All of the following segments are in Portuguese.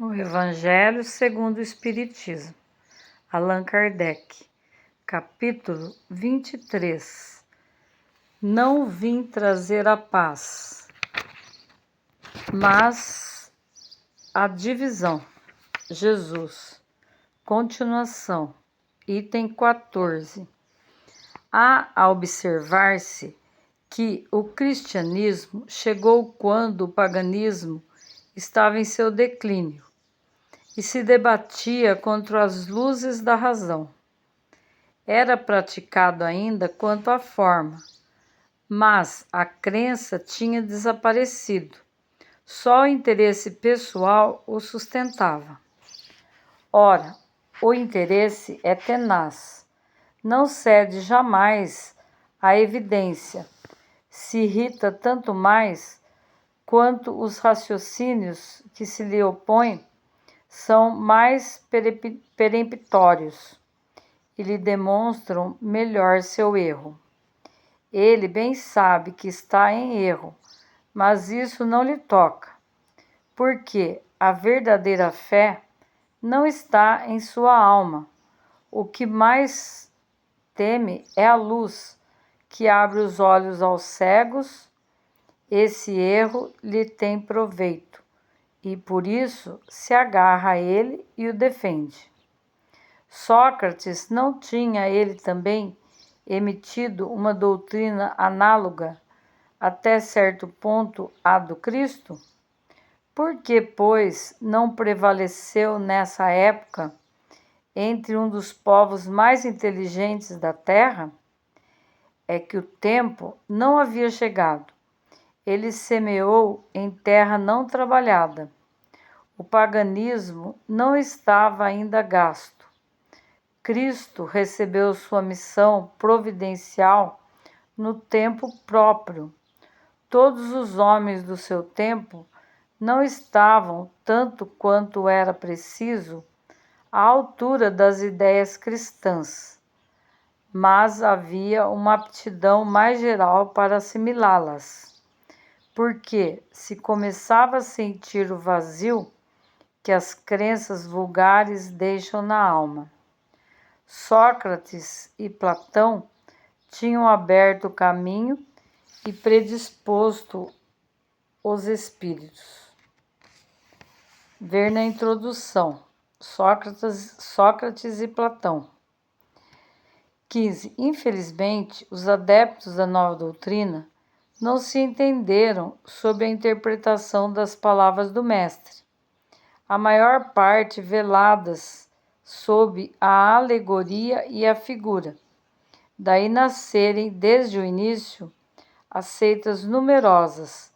O Evangelho segundo o Espiritismo, Allan Kardec, capítulo 23. Não vim trazer a paz, mas a divisão. Jesus. Continuação. Item 14. Há a observar-se que o cristianismo chegou quando o paganismo estava em seu declínio e se debatia contra as luzes da razão. Era praticado ainda quanto à forma, mas a crença tinha desaparecido. Só o interesse pessoal o sustentava. Ora, o interesse é tenaz, não cede jamais à evidência, se irrita tanto mais quanto os raciocínios que se lhe opõem são mais peremptórios e lhe demonstram melhor seu erro. Ele bem sabe que está em erro, mas isso não lhe toca, porque a verdadeira fé não está em sua alma. O que mais teme é a luz que abre os olhos aos cegos. Esse erro lhe tem proveito, e por isso se agarra a ele e o defende. Sócrates não tinha ele também emitido uma doutrina análoga até certo ponto à do Cristo? Por que, pois, não prevaleceu nessa época entre um dos povos mais inteligentes da terra? É que o tempo não havia chegado. Ele semeou em terra não trabalhada. O paganismo não estava ainda gasto. Cristo recebeu sua missão providencial no tempo próprio. Todos os homens do seu tempo não estavam, tanto quanto era preciso, à altura das ideias cristãs, mas havia uma aptidão mais geral para assimilá-las, porque se começava a sentir o vazio que as crenças vulgares deixam na alma. Sócrates e Platão tinham aberto o caminho e predisposto os espíritos. Ver na introdução, Sócrates e Platão. 15. Infelizmente, os adeptos da nova doutrina não se entenderam sobre a interpretação das palavras do mestre, a maior parte veladas sob a alegoria e a figura. Daí nascerem, desde o início, as seitas numerosas,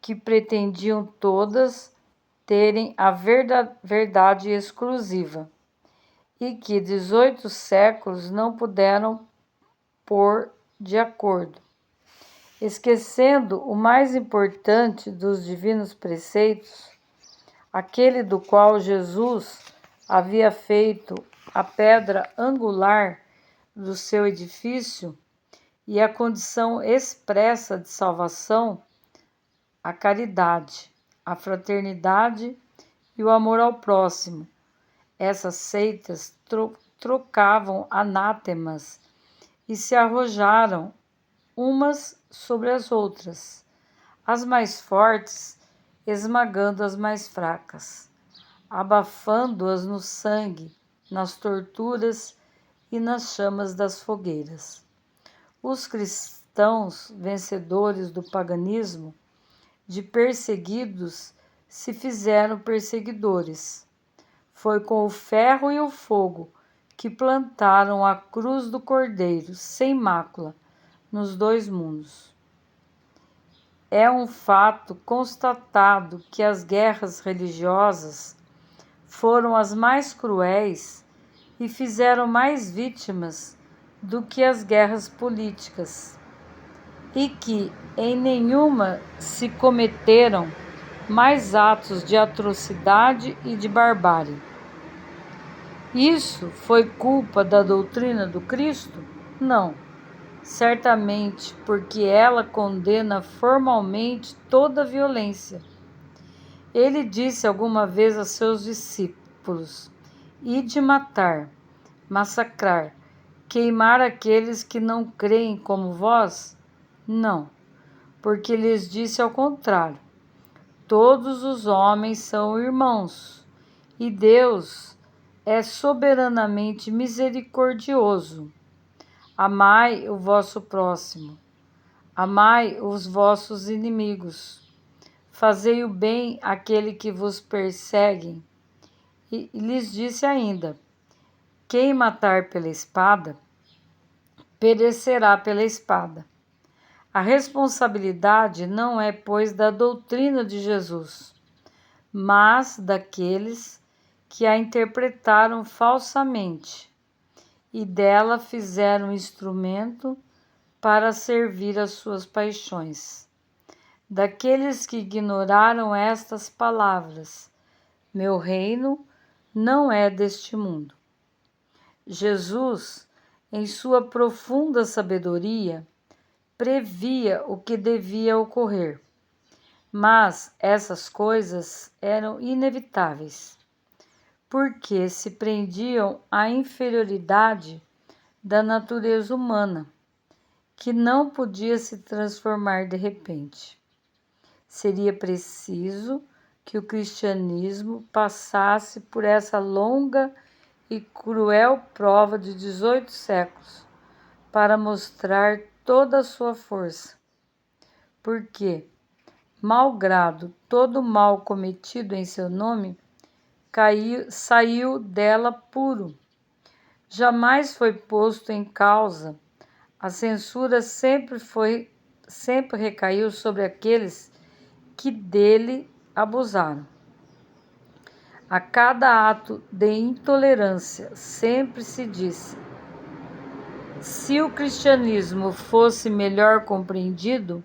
que pretendiam todas terem a verdade exclusiva, e que 18 séculos não puderam pôr de acordo, esquecendo o mais importante dos divinos preceitos, aquele do qual Jesus havia feito a pedra angular do seu edifício e a condição expressa de salvação, a caridade, a fraternidade e o amor ao próximo. Essas seitas trocavam anátemas e se arrojaram umas sobre as outras, as mais fortes esmagando as mais fracas, abafando-as no sangue, nas torturas e nas chamas das fogueiras. Os cristãos, vencedores do paganismo, de perseguidos se fizeram perseguidores. Foi com o ferro e o fogo que plantaram a cruz do Cordeiro, sem mácula, nos dois mundos. É um fato constatado que as guerras religiosas foram as mais cruéis e fizeram mais vítimas do que as guerras políticas, e que em nenhuma se cometeram mais atos de atrocidade e de barbárie. Isso foi culpa da doutrina do Cristo? Não, certamente, porque ela condena formalmente toda violência. Ele disse alguma vez a seus discípulos: Ide matar, massacrar, queimar aqueles que não creem como vós? Não, porque lhes disse ao contrário: todos os homens são irmãos, e Deus é soberanamente misericordioso. Amai o vosso próximo, amai os vossos inimigos, fazei o bem àquele que vos perseguem. E lhes disse ainda: quem matar pela espada, perecerá pela espada. A responsabilidade não é, pois, da doutrina de Jesus, mas daqueles que a interpretaram falsamente e dela fizeram um instrumento para servir às suas paixões. Daqueles que ignoraram estas palavras: meu reino não é deste mundo. Jesus, em sua profunda sabedoria, previa o que devia ocorrer, mas essas coisas eram inevitáveis, porque se prendiam à inferioridade da natureza humana, que não podia se transformar de repente. Seria preciso que o cristianismo passasse por essa longa e cruel prova de 18 séculos para mostrar toda a sua força. Porque, malgrado todo o mal cometido em seu nome, saiu dela puro. Jamais foi posto em causa. A censura sempre recaiu sobre aqueles que dele abusaram. A cada ato de intolerância sempre se disse: se o cristianismo fosse melhor compreendido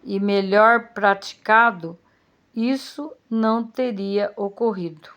e melhor praticado, isso não teria ocorrido.